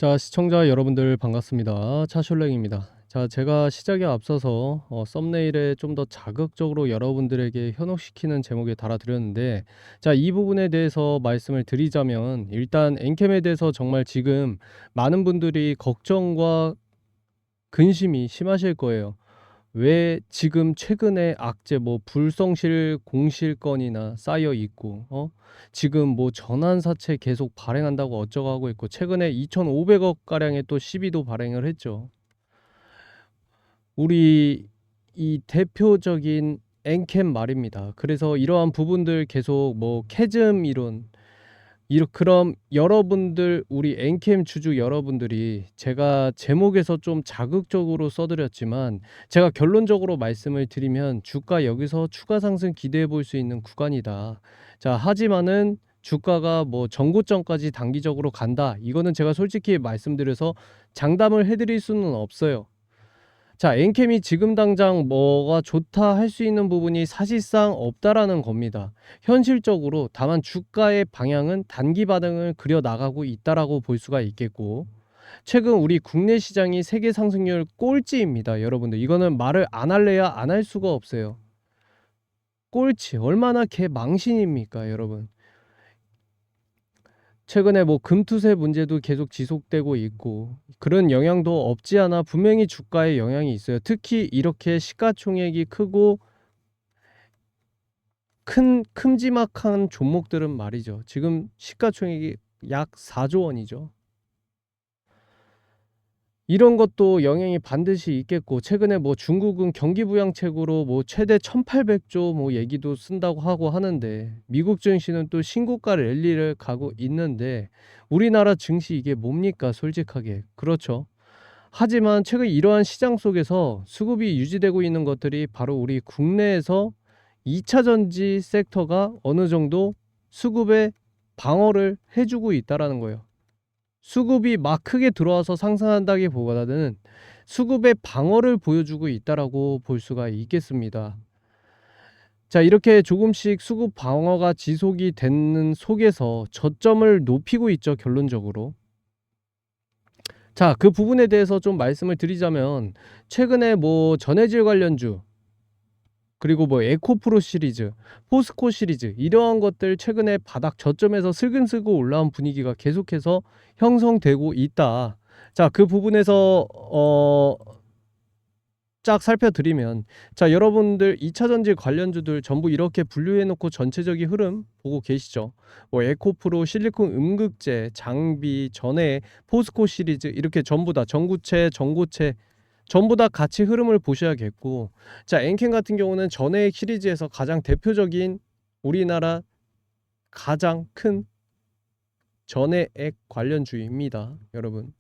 자, 시청자 여러분들 반갑습니다. 차슐랭입니다. 자, 제가 시작에 앞서서 썸네일에 좀 더 자극적으로 여러분들에게 현혹시키는 제목에 달아드렸는데, 자, 이 부분에 대해서 말씀을 드리자면, 일단 엔캠에 대해서 정말 지금 많은 분들이 걱정과 근심이 심하실 거예요. 왜 지금 최근에 악재 뭐 불성실 공실 건이나 쌓여 있고, 지금 뭐 전환사채 계속 발행한다고 어쩌고 하고 있고, 최근에 2,500억 가량의 또 시비도 발행을 했죠. 우리 이 대표적인 엔캠 말입니다. 그래서 이러한 부분들 계속 뭐 캐즘 이론, 그럼 여러분들, 우리 엔캠 주주 여러분들이, 제가 제목에서 좀 자극적으로 써드렸지만, 제가 결론적으로 말씀을 드리면 주가 여기서 추가 상승 기대해 볼 수 있는 구간이다. 자, 하지만은 주가가 뭐 전고점까지 단기적으로 간다, 이거는 제가 솔직히 말씀드려서 장담을 해드릴 수는 없어요. 자, 엔캠이 지금 당장 뭐가 좋다 할 수 있는 부분이 사실상 없다라는 겁니다. 현실적으로 다만 주가의 방향은 단기 반등을 그려 나가고 있다라고 볼 수가 있겠고, 최근 우리 국내 시장이 세계 상승률 꼴찌입니다. 여러분들, 이거는 말을 안 할래야 안 할 수가 없어요. 꼴찌, 얼마나 개망신입니까 여러분. 최근에 뭐 금투세 문제도 계속 지속되고 있고, 그런 영향도 없지 않아 분명히 주가에 영향이 있어요. 특히 이렇게 시가총액이 크고 큼지막한 종목들은 말이죠. 지금 시가총액이 약 4조 원이죠. 이런 것도 영향이 반드시 있겠고, 최근에 뭐 중국은 경기부양책으로 뭐 최대 1,800조 뭐 얘기도 쓴다고 하고 하는데, 미국 증시는 또 신고가 랠리를 가고 있는데, 우리나라 증시 이게 뭡니까 솔직하게. 그렇죠. 하지만 최근 이러한 시장 속에서 수급이 유지되고 있는 것들이 바로 우리 국내에서 2차 전지 섹터가 어느 정도 수급에 방어를 해주고 있다라는 거예요. 수급이 막 크게 들어와서 상승한다기보다는 수급의 방어를 보여주고 있다라고 볼 수가 있겠습니다. 자, 이렇게 조금씩 수급 방어가 지속이 되는 속에서 저점을 높이고 있죠, 결론적으로. 자, 그 부분에 대해서 좀 말씀을 드리자면, 최근에 뭐 전해질 관련주, 그리고 뭐 에코프로 시리즈, 포스코 시리즈, 이러한 것들 최근에 바닥 저점에서 슬근슬근 올라온 분위기가 계속해서 형성되고 있다. 자, 그 부분에서 쫙 살펴드리면, 자, 여러분들 2차 전지 관련주들 전부 이렇게 분류해 놓고 전체적인 흐름 보고 계시죠. 뭐 에코프로, 실리콘 음극재, 장비, 전해, 포스코 시리즈, 이렇게 전부 다 전구체, 전고체 전부 다 같이 흐름을 보셔야겠고, 자, 엔캠 같은 경우는 전해액 시리즈에서 가장 대표적인 우리나라 가장 큰 전해액 관련주입니다. 여러분,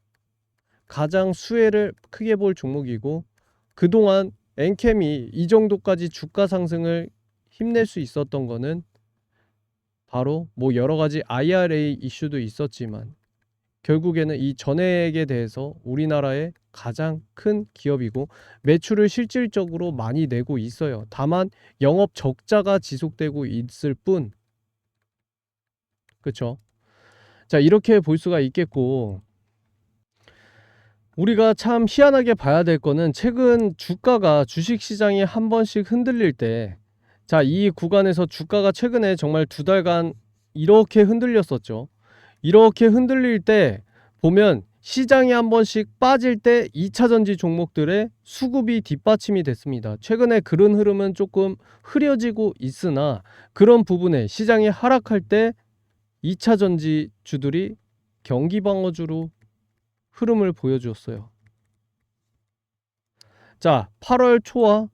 가장 수혜를 크게 볼 종목이고, 그동안 엔캠이 이 정도까지 주가 상승을 힘낼 수 있었던 거는 바로 뭐 여러 가지 IRA 이슈도 있었지만, 결국에는 이 전액에 대해서 우리나라의 가장 큰 기업이고 매출을 실질적으로 많이 내고 있어요. 다만 영업 적자가 지속되고 있을 뿐. 그렇죠? 자, 이렇게 볼 수가 있겠고, 우리가 참 희한하게 봐야 될 거는, 최근 주가가, 주식시장이 한 번씩 흔들릴 때, 자, 이 구간에서 주가가 최근에 정말 2달간 이렇게 흔들렸었죠. 이렇게 흔들릴 때 보면, 시장이 한 번씩 빠질 때 2차 전지 종목들의 수급이 뒷받침이 됐습니다. 최근에 그런 흐름은 조금 흐려지고 있으나, 그런 부분에 시장이 하락할 때 2차 전지 주들이 경기 방어주로 흐름을 보여주었어요. 자, 8월 초와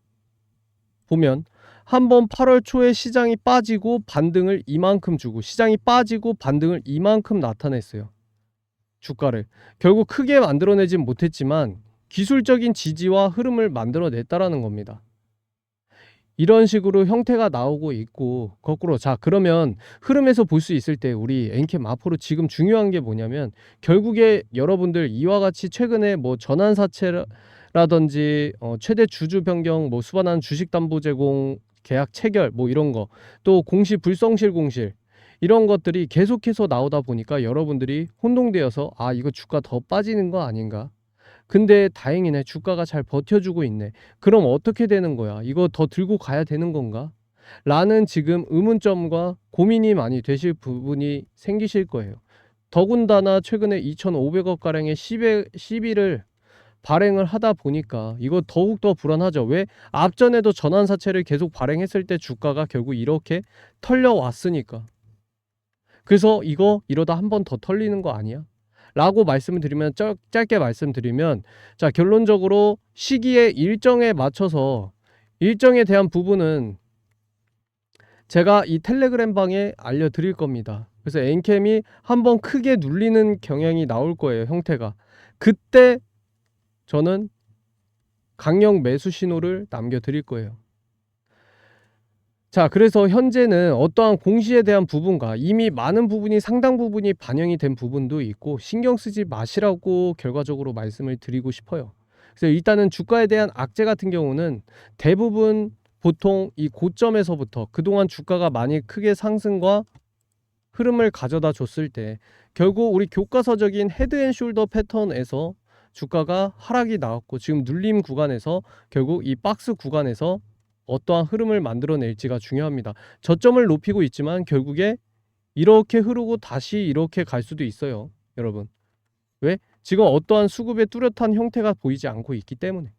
보면, 한번 8월 초에 시장이 빠지고 반등을 이만큼 주고, 시장이 빠지고 반등을 이만큼 나타냈어요. 주가를 결국 크게 만들어내진 못했지만 기술적인 지지와 흐름을 만들어냈다라는 겁니다. 이런 식으로 형태가 나오고 있고, 거꾸로, 자, 그러면 흐름에서 볼 수 있을 때 우리 엔캠 앞으로 지금 중요한 게 뭐냐면, 결국에 여러분들 이와 같이 최근에 뭐 전환사채라든지 최대 주주 변경, 뭐 수반한 주식담보 제공 계약 체결, 뭐 이런 거, 또 공시 불성실 공실, 이런 것들이 계속해서 나오다 보니까 여러분들이 혼동되어서 '아 이거 주가 더 빠지는 거 아닌가? 근데 다행이네. 주가가 잘 버텨주고 있네. 그럼 어떻게 되는 거야? 이거 더 들고 가야 되는 건가?' 라는 지금 의문점과 고민이 많이 되실 부분이 생기실 거예요. 더군다나 최근에 2,500억 가량의 시비를 발행을 하다 보니까 이거 더욱더 불안하죠. 왜? 앞전에도 전환사채를 계속 발행했을 때 주가가 결국 이렇게 털려왔으니까. 그래서 "이거 이러다 한 번 더 털리는 거 아니야?" 라고 말씀을 드리면, 짧게 말씀드리면, 자 결론적으로 시기의 일정에 맞춰서 일정에 대한 부분은 제가 이 텔레그램 방에 알려드릴 겁니다. 그래서 엔캠이 한번 크게 눌리는 경향이 나올 거예요, 형태가. 그때 저는 강력 매수 신호를 남겨드릴 거예요. 자, 그래서 현재는 어떠한 공시에 대한 부분과 이미 많은 부분이, 상당 부분이 반영이 된 부분도 있고 신경 쓰지 마시라고 결과적으로 말씀을 드리고 싶어요. 그래서 일단은 주가에 대한 악재 같은 경우는 대부분 보통 이 고점에서부터 그동안 주가가 많이 크게 상승과 흐름을 가져다 줬을 때 결국 우리 교과서적인 헤드앤숄더 패턴에서 주가가 하락이 나왔고 지금 눌림 구간에서 결국 이 박스 구간에서 어떠한 흐름을 만들어낼지가 중요합니다. 저점을 높이고 있지만 결국에 이렇게 흐르고 다시 이렇게 갈 수도 있어요, 여러분. 왜? 지금 어떠한 수급의 뚜렷한 형태가 보이지 않고 있기 때문에.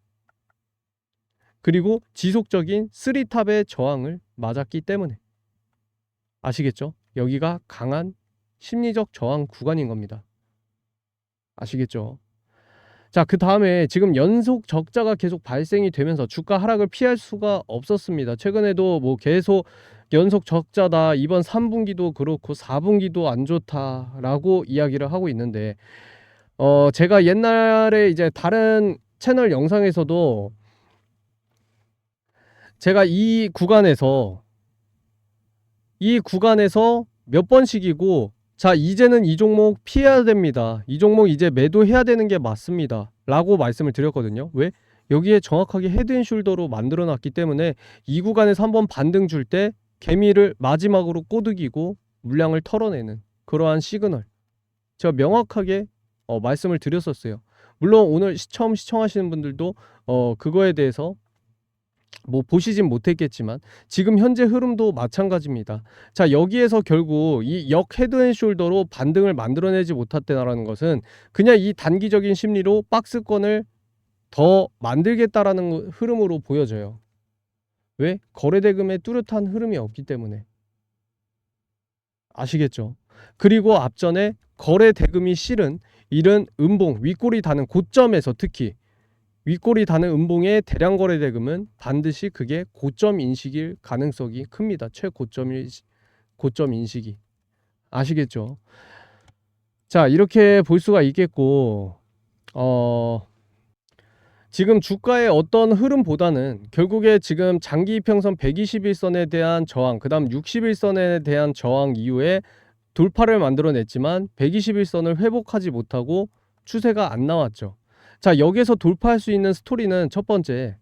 그리고 지속적인 3탑의 저항을 맞았기 때문에. 아시겠죠? 여기가 강한 심리적 저항 구간인 겁니다. 아시겠죠? 자, 그 다음에 지금 연속 적자가 계속 발생이 되면서 주가 하락을 피할 수가 없었습니다. 최근에도 뭐 계속 연속 적자다, 이번 3분기도 그렇고 4분기도 안 좋다라고 이야기를 하고 있는데, 제가 옛날에 이제 다른 채널 영상에서도 제가 이 구간에서 몇 번씩이고, 자 이제는 이 종목 피해야 됩니다, 이 종목 이제 매도해야 되는 게 맞습니다 라고 말씀을 드렸거든요. 왜? 여기에 정확하게 헤드앤숄더로 만들어 놨기 때문에 이 구간에서 한번 반등 줄 때 개미를 마지막으로 꼬드기고 물량을 털어내는 그러한 시그널 제가 명확하게 말씀을 드렸었어요. 물론 오늘 처음 시청하시는 분들도 그거에 대해서 뭐 보시진 못했겠지만 지금 현재 흐름도 마찬가지입니다. 자, 여기에서 결국 이 역 헤드앤숄더로 반등을 만들어내지 못했다라는 것은 그냥 이 단기적인 심리로 박스권을 더 만들겠다라는 흐름으로 보여져요. 왜? 거래대금에 뚜렷한 흐름이 없기 때문에. 아시겠죠? 그리고 앞전에 거래대금이 실은 이런 음봉, 윗골이 да는 고점에서, 특히 윗골이 닿는 음봉의 대량 거래 대금은 반드시 그게 고점 인식일 가능성이 큽니다. 최고점 인식이. 아시겠죠? 자, 이렇게 볼 수가 있겠고, 지금 주가의 어떤 흐름보다는 결국에 지금 장기 이평선 121선에 대한 저항, 그 다음 61선에 대한 저항 이후에 돌파를 만들어냈지만 121선을 회복하지 못하고 추세가 안 나왔죠. 자, 여기에서 돌파할 수 있는 스토리는 첫 번째,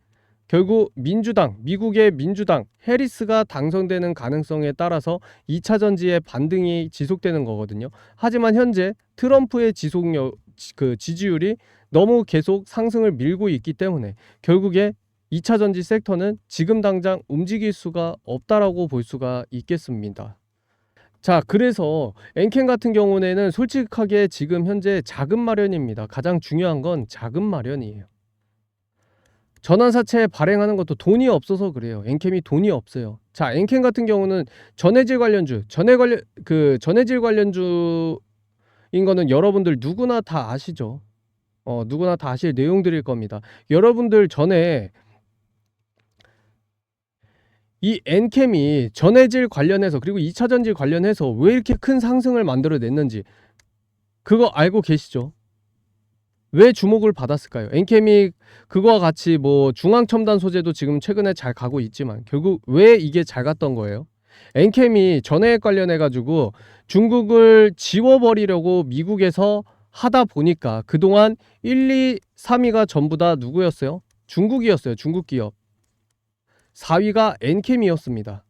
결국 미국의 민주당 해리스가 당선되는 가능성에 따라서 2차 전지의 반등이 지속되는 거거든요. 하지만 현재 트럼프의 지지율이 너무 계속 상승을 밀고 있기 때문에 결국에 2차 전지 섹터는 지금 당장 움직일 수가 없다라고 볼 수가 있겠습니다. 자, 그래서 엔캠 같은 경우에는 솔직하게 지금 현재 자금 마련입니다. 가장 중요한 건 자금 마련이에요. 전환사채 발행하는 것도 돈이 없어서 그래요. 엔캠이 돈이 없어요. 자, 엔캠 같은 경우는 전해질 관련주인 거는 여러분들 누구나 다 아시죠. 누구나 다 아실 내용들일 겁니다. 여러분들 전에 이 엔캠이 전해질 관련해서 그리고 2차 전지 관련해서 왜 이렇게 큰 상승을 만들어냈는지 그거 알고 계시죠? 왜 주목을 받았을까요? 엔캠이 그거와 같이 뭐 중앙첨단 소재도 지금 최근에 잘 가고 있지만 결국 왜 이게 잘 갔던 거예요? 엔캠이 전해액 관련해 가지고 중국을 지워버리려고 미국에서 하다 보니까 그동안 1, 2, 3위가 전부 다 누구였어요? 중국이었어요. 중국 기업. 4위가 엔캠이었습니다.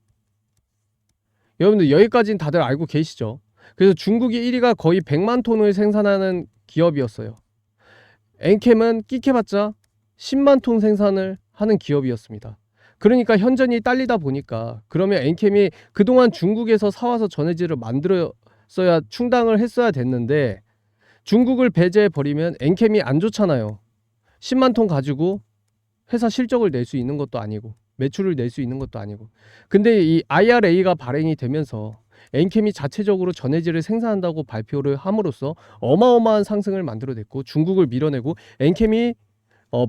여러분들 여기까지는 다들 알고 계시죠? 그래서 중국이 1위가 거의 100만 톤을 생산하는 기업이었어요. 엔캠은 끼케봤자 10만 톤 생산을 하는 기업이었습니다. 그러니까 현전이 딸리다 보니까 그러면 엔캠이 그동안 중국에서 사와서 전해질을 만들었어야 충당을 했어야 됐는데 중국을 배제해 버리면 엔캠이 안 좋잖아요. 10만 톤 가지고 회사 실적을 낼 수 있는 것도 아니고 매출을 낼 수 있는 것도 아니고. 근데 이 IRA가 발행이 되면서 엔캠이 자체적으로 전해질을 생산한다고 발표를 함으로써 어마어마한 상승을 만들어냈고 중국을 밀어내고 엔캠이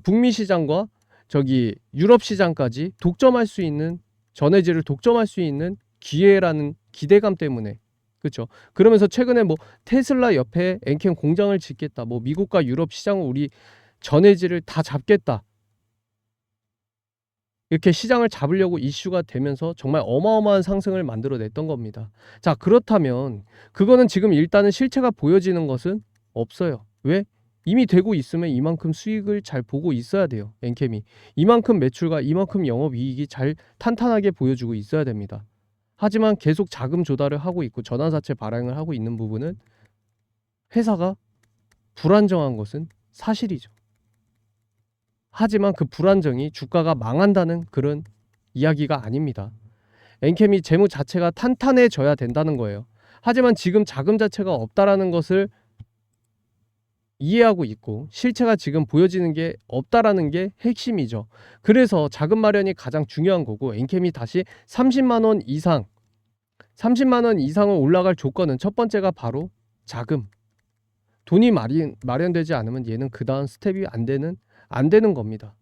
북미 시장과 저기 유럽 시장까지 독점할 수 있는, 전해질을 독점할 수 있는 기회라는 기대감 때문에, 그렇죠. 그러면서 최근에 뭐 테슬라 옆에 엔캠 공장을 짓겠다, 뭐 미국과 유럽 시장을 우리 전해질을 다 잡겠다, 이렇게 시장을 잡으려고 이슈가 되면서 정말 어마어마한 상승을 만들어냈던 겁니다. 자, 그렇다면 그거는 지금 일단은 실체가 보여지는 것은 없어요. 왜? 이미 되고 있으면 이만큼 수익을 잘 보고 있어야 돼요. 엔캠이 이만큼 매출과 이만큼 영업이익이 잘 탄탄하게 보여주고 있어야 됩니다. 하지만 계속 자금 조달을 하고 있고 전환사채 발행을 하고 있는 부분은 회사가 불안정한 것은 사실이죠. 하지만 그 불안정이 주가가 망한다는 그런 이야기가 아닙니다. 엔캠이 재무 자체가 탄탄해져야 된다는 거예요. 하지만 지금 자금 자체가 없다라는 것을 이해하고 있고 실체가 지금 보여지는 게 없다라는 게 핵심이죠. 그래서 자금 마련이 가장 중요한 거고, 엔캠이 다시 30만 원 이상, 30만 원 이상을 올라갈 조건은 첫 번째가 바로 자금. 돈이 마련되지 않으면 얘는 그 다음 스텝이 안 되는 겁니다.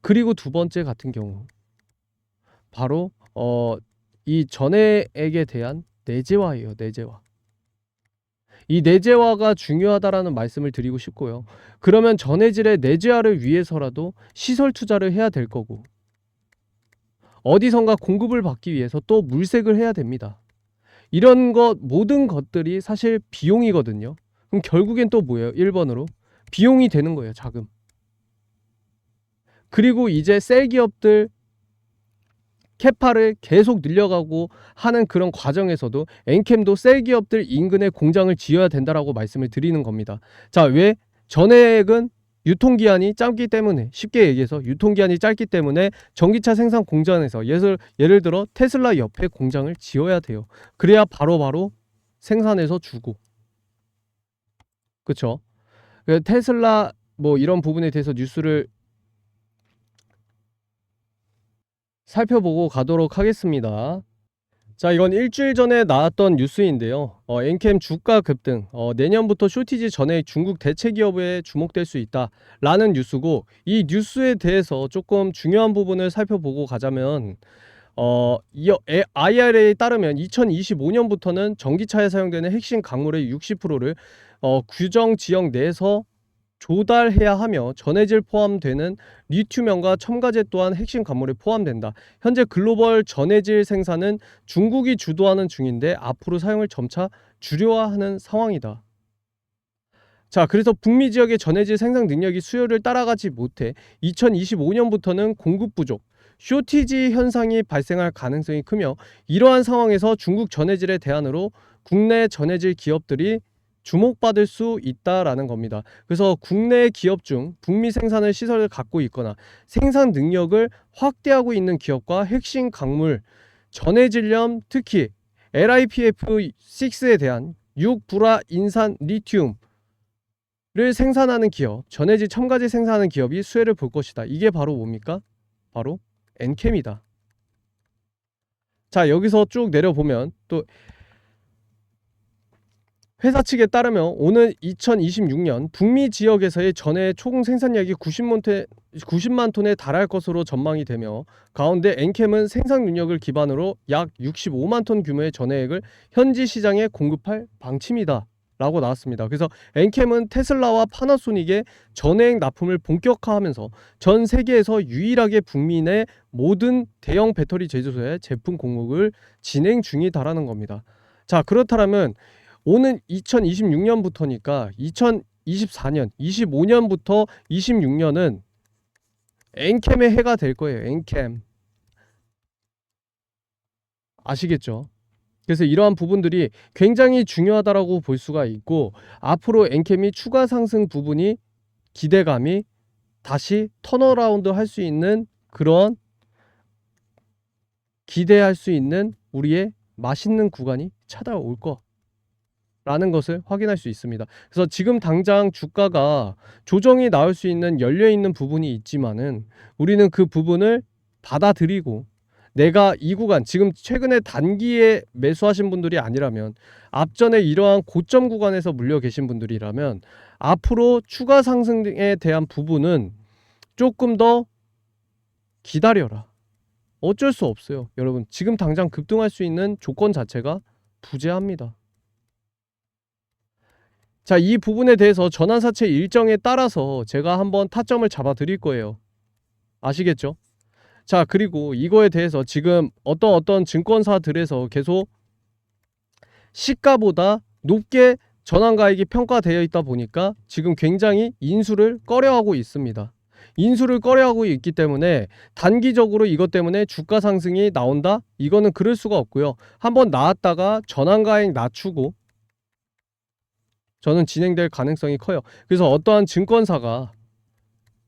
그리고 두 번째 같은 경우 바로 이 전해액에 대한 내재화예요. 내재화. 이 내재화가 중요하다라는 말씀을 드리고 싶고요. 그러면 전해질의 내재화를 위해서라도 시설 투자를 해야 될 거고, 어디선가 공급을 받기 위해서 또 물색을 해야 됩니다. 이런 것 모든 것들이 사실 비용이거든요. 그럼 결국엔 또 뭐예요? 1번으로 비용이 되는 거예요. 자금. 그리고 이제 셀 기업들 캐파를 계속 늘려가고 하는 그런 과정에서도 엔캠도 셀 기업들 인근에 공장을 지어야 된다라고 말씀을 드리는 겁니다. 자, 왜? 전해액은 유통기한이 짧기 때문에, 쉽게 얘기해서 유통기한이 짧기 때문에 전기차 생산 공장에서 예를 들어 테슬라 옆에 공장을 지어야 돼요. 그래야 바로바로 생산해서 주고, 그쵸? 테슬라 뭐 이런 부분에 대해서 뉴스를 살펴보고 가도록 하겠습니다. 자, 이건 일주일 전에 나왔던 뉴스인데요. 엔캠 주가 급등, 내년부터 쇼티지 전에 중국 대체 기업에 주목될 수 있다 라는 뉴스고, 이 뉴스에 대해서 조금 중요한 부분을 살펴보고 가자면 IRA에 따르면 2025년부터는 전기차에 사용되는 핵심 광물의 60%를 규정 지역 내에서 조달해야 하며 전해질 포함되는 리튬연과 첨가제 또한 핵심 광물에 포함된다. 현재 글로벌 전해질 생산은 중국이 주도하는 중인데 앞으로 사용을 점차 줄여하는 상황이다. 자, 그래서 북미 지역의 전해질 생산 능력이 수요를 따라가지 못해 2025년부터는 공급 부족, 쇼티지 현상이 발생할 가능성이 크며, 이러한 상황에서 중국 전해질의 대안으로 국내 전해질 기업들이 주목받을 수 있다라는 겁니다. 그래서 국내 기업 중 북미 생산을 시설을 갖고 있거나 생산 능력을 확대하고 있는 기업과 핵심 광물, 전해질염, 특히 LiPF6에 대한 6불화 인산 리튬을 생산하는 기업, 전해질 첨가제 생산하는 기업이 수혜를 볼 것이다. 이게 바로 뭡니까? 바로 엔캠이다. 자, 여기서 쭉 내려보면 또 회사 측에 따르면 오늘 2026년 북미 지역에서의 전해 총 생산량이 90만 톤에 달할 것으로 전망이 되며, 가운데 엔캠은 생산 능력을 기반으로 약 65만 톤 규모의 전해액을 현지 시장에 공급할 방침이다 라고 나왔습니다. 그래서 엔캠은 테슬라와 파나소닉의 전해액 납품을 본격화하면서 전 세계에서 유일하게 북미 내 모든 대형 배터리 제조사에 제품 공급을 진행 중이다라는 겁니다. 자, 그렇다면 오는 2026년부터니까 2024년, 25년부터 26년은 엔캠의 해가 될 거예요. 엔캠. 아시겠죠? 그래서 이러한 부분들이 굉장히 중요하다라고 볼 수가 있고, 앞으로 엔캠이 추가 상승 부분이 기대감이 다시 턴어라운드 할 수 있는 그런 기대할 수 있는 우리의 맛있는 구간이 찾아올 거라는 것을 확인할 수 있습니다. 그래서 지금 당장 주가가 조정이 나올 수 있는 열려있는 부분이 있지만은 우리는 그 부분을 받아들이고, 내가 이 구간 지금 최근에 단기에 매수하신 분들이 아니라면, 앞전에 이러한 고점 구간에서 물려 계신 분들이라면 앞으로 추가 상승에 대한 부분은 조금 더 기다려라. 어쩔 수 없어요. 여러분, 지금 당장 급등할 수 있는 조건 자체가 부재합니다. 자, 이 부분에 대해서 전환사채 일정에 따라서 제가 한번 타점을 잡아 드릴 거예요. 아시겠죠? 자, 그리고 이거에 대해서 지금 어떤 증권사들에서 계속 시가보다 높게 전환가액이 평가되어 있다 보니까 지금 굉장히 인수를 꺼려하고 있습니다. 인수를 꺼려하고 있기 때문에 단기적으로 이것 때문에 주가 상승이 나온다? 이거는 그럴 수가 없고요. 한번 나왔다가 전환가액 낮추고 저는 진행될 가능성이 커요. 그래서 어떠한 증권사가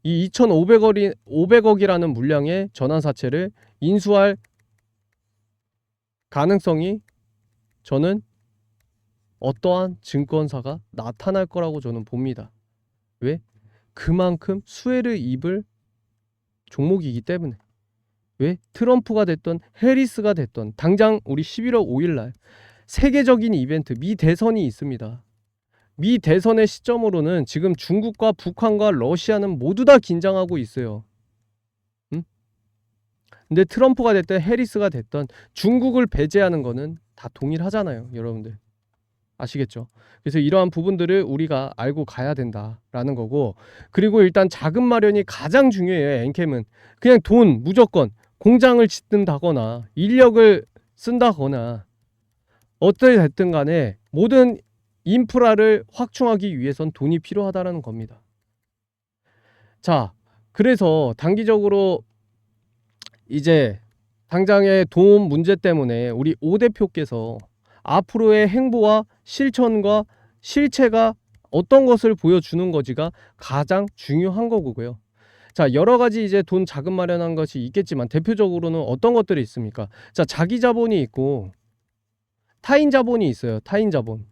이 2,500억이라는 물량의 전환사채를 인수할 가능성이, 저는 어떠한 증권사가 나타날 거라고 저는 봅니다. 왜? 그만큼 수혜를 입을 종목이기 때문에. 왜? 트럼프가 됐던 해리스가 됐던, 당장 우리 11월 5일날 세계적인 이벤트 미 대선이 있습니다. 미 대선의 시점으로는 지금 중국과 북한과 러시아는 모두 다 긴장하고 있어요. 응? 근데 트럼프가 됐든 해리스가 됐든 중국을 배제하는 거는 다 동일하잖아요, 여러분들. 아시겠죠? 그래서 이러한 부분들을 우리가 알고 가야 된다라는 거고, 그리고 일단 자금 마련이 가장 중요해요. 엔캠은 그냥 돈 무조건 공장을 짓는다거나 인력을 쓴다거나 어떻게 됐든 간에 모든 인프라를 확충하기 위해선 돈이 필요하다라는 겁니다. 자, 그래서 단기적으로 이제 당장의 돈 문제 때문에 우리 오 대표께서 앞으로의 행보와 실천과 실체가 어떤 것을 보여주는 거지가 가장 중요한 거고요. 자, 여러 가지 이제 돈 자금 마련한 것이 있겠지만 대표적으로는 어떤 것들이 있습니까? 자, 자기 자본이 있고 타인 자본이 있어요. 타인 자본.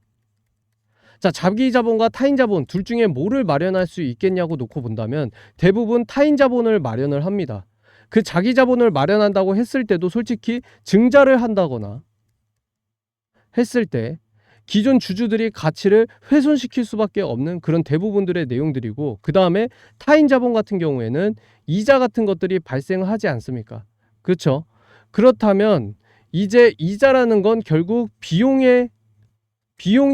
자, 자기 자본과 타인 자본 둘 중에 뭐를 마련할 수 있겠냐고 놓고 본다면 대부분 타인 자본을 마련을 합니다. 그 자기 자본을 마련한다고 했을 때도 솔직히 증자를 한다거나 했을 때 기존 주주들이 가치를 훼손시킬 수밖에 없는 그런 대부분들의 내용들이고, 그 다음에 타인 자본 같은 경우에는 이자 같은 것들이 발생하지 않습니까? 그렇죠? 그렇다면 이제 이자라는 건 결국 비용이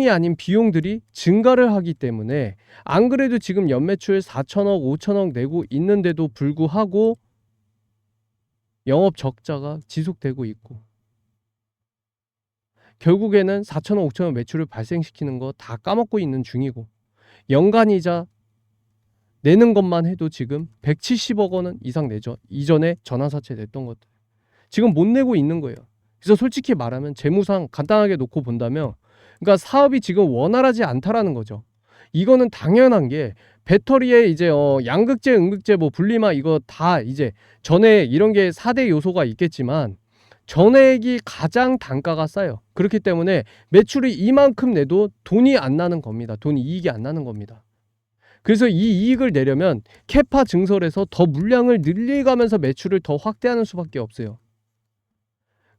아닌 비용들이 증가를 하기 때문에, 안 그래도 지금 연매출 4천억 5천억 내고 있는데도 불구하고 영업 적자가 지속되고 있고, 결국에는 4천억 5천억 매출을 발생시키는 거 다 까먹고 있는 중이고, 연간 이자 내는 것만 해도 지금 170억 원 이상 내죠. 이전에 전환사채 냈던 것들 지금 못 내고 있는 거예요. 그래서 솔직히 말하면 재무상 간단하게 놓고 본다면, 그러니까 사업이 지금 원활하지 않다라는 거죠. 이거는 당연한 게 배터리에 이제 양극재 음극재 뭐 분리막 이거 다 이제 전에 이런 게 4대 요소가 있겠지만 전액이 가장 단가가 싸요. 그렇기 때문에 매출이 이만큼 내도 돈이 안 나는 겁니다. 돈이 이익이 안 나는 겁니다. 그래서 이 이익을 내려면 캐파 증설에서 더 물량을 늘려가면서 매출을 더 확대하는 수밖에 없어요.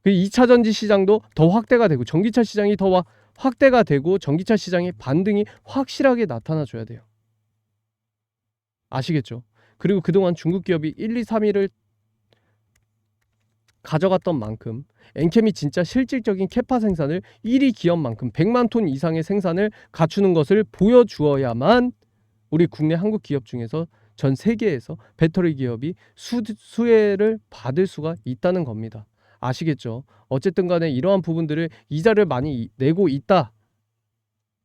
그 2차 전지 시장도 더 확대가 되고 전기차 시장이 더 확대가 되고 전기차 시장의 반등이 확실하게 나타나 줘야 돼요. 아시겠죠? 그리고 그동안 중국 기업이 1, 2, 3위를 가져갔던 만큼 엔캠이 진짜 실질적인 캐파 생산을 1위 기업만큼 100만 톤 이상의 생산을 갖추는 것을 보여주어야만 우리 국내 한국 기업 중에서 전 세계에서 배터리 기업이 수혜를 받을 수가 있다는 겁니다. 아시겠죠? 어쨌든 간에 이러한 부분들을 이자를 많이 내고 있다.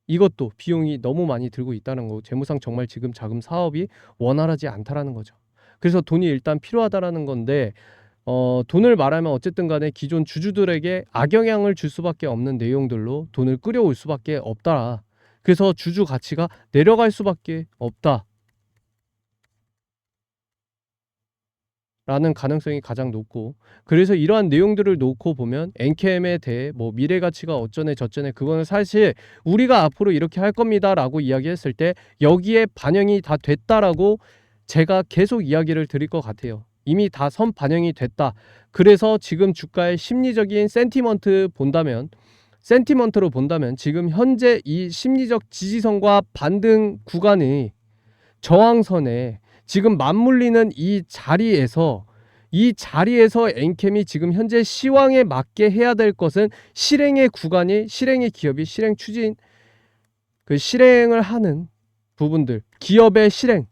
이것도 비용이 너무 많이 들고 있다는 거고, 재무상 정말 지금 자금 사업이 원활하지 않다라는 거죠. 그래서 돈이 일단 필요하다라는 건데, 돈을 말하면 어쨌든 간에 기존 주주들에게 악영향을 줄 수밖에 없는 내용들로 돈을 끌어올 수밖에 없다. 그래서 주주 가치가 내려갈 수밖에 없다. 라는 가능성이 가장 높고, 그래서 이러한 내용들을 놓고 보면 엔캠에 대해 뭐 미래 가치가 어쩌네 저쩌네, 그거는 사실 우리가 앞으로 이렇게 할 겁니다라고 이야기했을 때 여기에 반영이 다 됐다라고 제가 계속 이야기를 드릴 것 같아요. 이미 다 선 반영이 됐다. 그래서 지금 주가의 심리적인 센티먼트로 본다면 지금 현재 이 심리적 지지선과 반등 구간이 저항선에 지금 맞물리는 이 자리에서 엔캠이 지금 현재 시황에 맞게 해야 될 것은 실행의 기업이 실행 추진, 그 실행을 하는 부분들, 기업의 실행,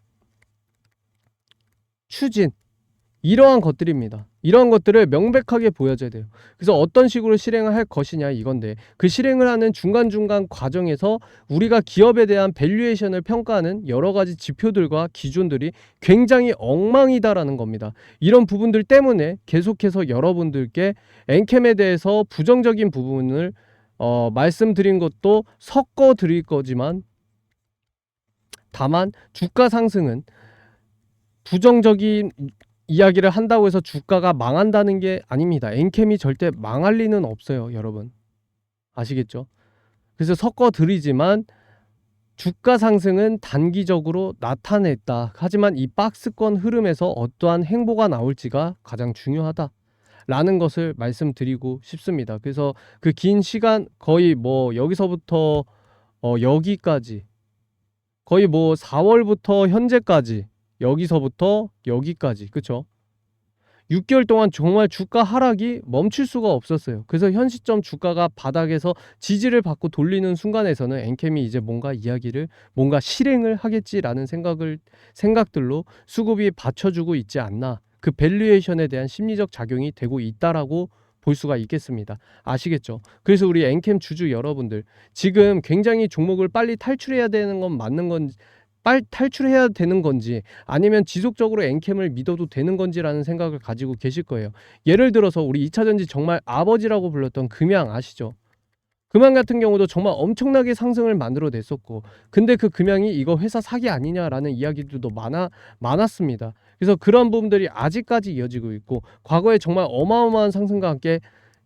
추진, 이러한 것들입니다. 이러한 것들을 명백하게 보여줘야 돼요. 그래서 어떤 식으로 실행을 할 것이냐 이건데, 그 실행을 하는 중간중간 과정에서 우리가 기업에 대한 밸류에이션을 평가하는 여러 가지 지표들과 기준들이 굉장히 엉망이다라는 겁니다. 이런 부분들 때문에 계속해서 여러분들께 엔캠에 대해서 부정적인 부분을 말씀드린 것도 섞어 드릴 거지만, 다만 주가 상승은 부정적인 이야기를 한다고 해서 주가가 망한다는 게 아닙니다. 엔캠이 절대 망할 리는 없어요, 여러분. 아시겠죠? 그래서 섞어 드리지만 주가 상승은 단기적으로 나타냈다. 하지만 이 박스권 흐름에서 어떠한 행보가 나올지가 가장 중요하다 라는 것을 말씀드리고 싶습니다. 그래서 그 긴 시간, 거의 뭐 여기서부터 여기까지, 거의 뭐 4월부터 현재까지, 여기서부터 여기까지, 그쵸? 6개월 동안 정말 주가 하락이 멈출 수가 없었어요. 그래서 현 시점 주가가 바닥에서 지지를 받고 돌리는 순간에서는 엔캠이 이제 뭔가 실행을 하겠지라는 생각들로 수급이 받쳐주고 있지 않나, 그 밸류에이션에 대한 심리적 작용이 되고 있다라고 볼 수가 있겠습니다. 아시겠죠? 그래서 우리 엔캠 주주 여러분들, 지금 굉장히 종목을 빨리 탈출해야 되는 건 맞는 건지, 탈출해야 되는 건지, 아니면 지속적으로 엔캠을 믿어도 되는 건지라는 생각을 가지고 계실 거예요. 예를 들어서 우리 2차전지 정말 아버지라고 불렀던 금양 아시죠? 금양 같은 경우도 정말 엄청나게 상승을 만들어냈었고, 근데 그 금양이 이거 회사 사기 아니냐라는 이야기들도 많았습니다. 그래서 그런 부분들이 아직까지 이어지고 있고, 과거에 정말 어마어마한 상승과 함께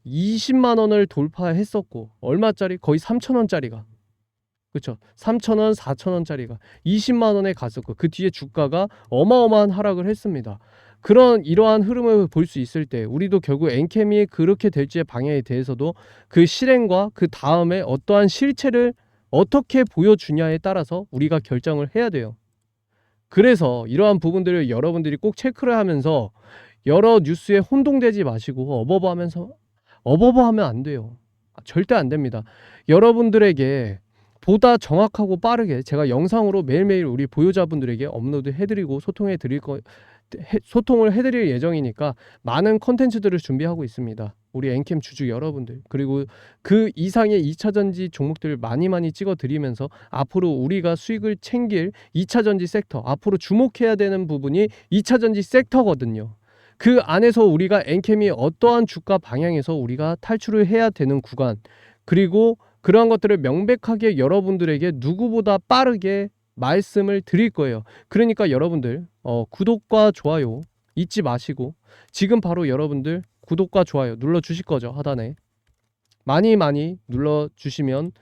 20만 원을 돌파했었고, 얼마짜리? 거의 3천 원짜리가, 그쵸? 3,000원, 4,000원짜리가 20만 원에 갔었고, 그 뒤에 주가가 어마어마한 하락을 했습니다. 이러한 흐름을 볼 수 있을 때 우리도 결국 엔캠이 그렇게 될지의 방향에 대해서도 그 실행과 그 다음에 어떠한 실체를 어떻게 보여주냐에 따라서 우리가 결정을 해야 돼요. 그래서 이러한 부분들을 여러분들이 꼭 체크를 하면서 여러 뉴스에 혼동되지 마시고 어버버하면 안 돼요. 절대 안 됩니다. 여러분들에게 보다 정확하고 빠르게 제가 영상으로 매일매일 우리 보유자분들에게 업로드 해드리고 소통을 해드릴 예정이니까 많은 컨텐츠들을 준비하고 있습니다. 우리 엔캠 주주 여러분들, 그리고 그 이상의 2차전지 종목들을 많이 찍어드리면서 앞으로 우리가 수익을 챙길 2차전지 섹터, 앞으로 주목해야 되는 부분이 2차전지 섹터거든요. 그 안에서 우리가 엔캠이 어떠한 주가 방향에서 우리가 탈출을 해야 되는 구간, 그리고 그러한 것들을 명백하게 여러분들에게 누구보다 빠르게 말씀을 드릴 거예요. 그러니까 여러분들 구독과 좋아요 잊지 마시고 지금 바로 여러분들 구독과 좋아요 눌러 주실 거죠. 하단에 많이 눌러 주시면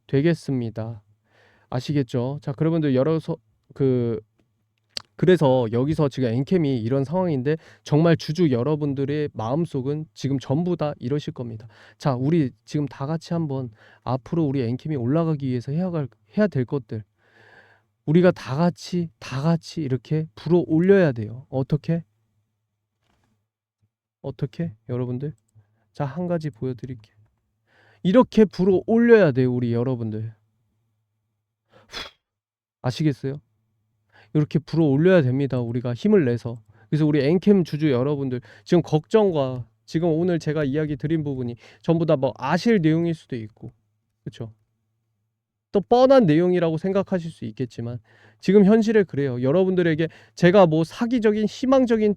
되겠습니다. 아시겠죠? 자, 그러분들 그래서 여기서 지금 엔캠이 이런 상황인데 정말 주주 여러분들의 마음속은 지금 전부 다 이러실 겁니다. 자, 우리 지금 다 같이 한번 앞으로 우리 엔캠이 올라가기 위해서 해야 될 것들, 우리가 다 같이 이렇게 불어 올려야 돼요. 어떻게 여러분들? 자, 한 가지 보여드릴게요. 이렇게 불어 올려야 돼요, 우리 여러분들. 아시겠어요? 이렇게 불어 올려야 됩니다. 우리가 힘을 내서. 그래서 우리 엔캠 주주 여러분들, 지금 걱정과 지금 오늘 제가 이야기 드린 부분이 전부 다 뭐 아실 내용일 수도 있고, 그렇죠? 또 뻔한 내용이라고 생각하실 수 있겠지만 지금 현실에 그래요. 여러분들에게 제가 뭐 사기적인 희망적인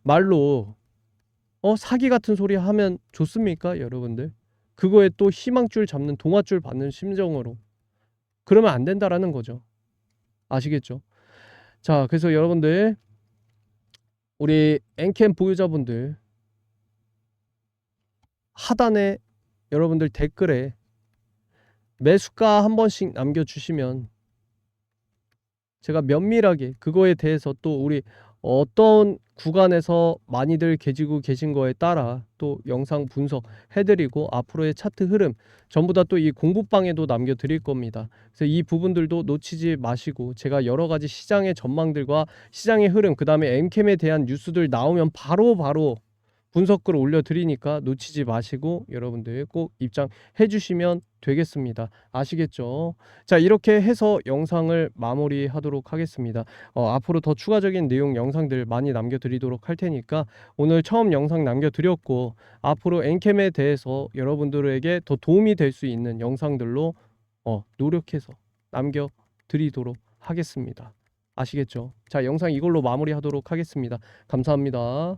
말로 사기 같은 소리 하면 좋습니까, 여러분들? 그거에 또 희망줄 잡는 동아줄 받는 심정으로 그러면 안 된다라는 거죠. 아시겠죠? 자, 그래서 여러분들 우리 엔캠 보유자분들 하단에 여러분들 댓글에 매수가 한 번씩 남겨주시면 제가 면밀하게 그거에 대해서 또 우리 어떤 구간에서 많이들 계시고 계신 거에 따라 또 영상 분석해드리고 앞으로의 차트 흐름 전부 다 또 이 공부방에도 남겨드릴 겁니다. 그래서 이 부분들도 놓치지 마시고 제가 여러 가지 시장의 전망들과 시장의 흐름 그 다음에 엠캠에 대한 뉴스들 나오면 바로 분석글 올려드리니까 놓치지 마시고 여러분들 꼭 입장해 주시면 되겠습니다. 아시겠죠? 자, 이렇게 해서 영상을 마무리하도록 하겠습니다. 앞으로 더 추가적인 내용 영상들 많이 남겨드리도록 할 테니까 오늘 처음 영상 남겨드렸고 앞으로 엔캠에 대해서 여러분들에게 더 도움이 될 수 있는 영상들로 노력해서 남겨드리도록 하겠습니다. 아시겠죠? 자, 영상 이걸로 마무리하도록 하겠습니다. 감사합니다.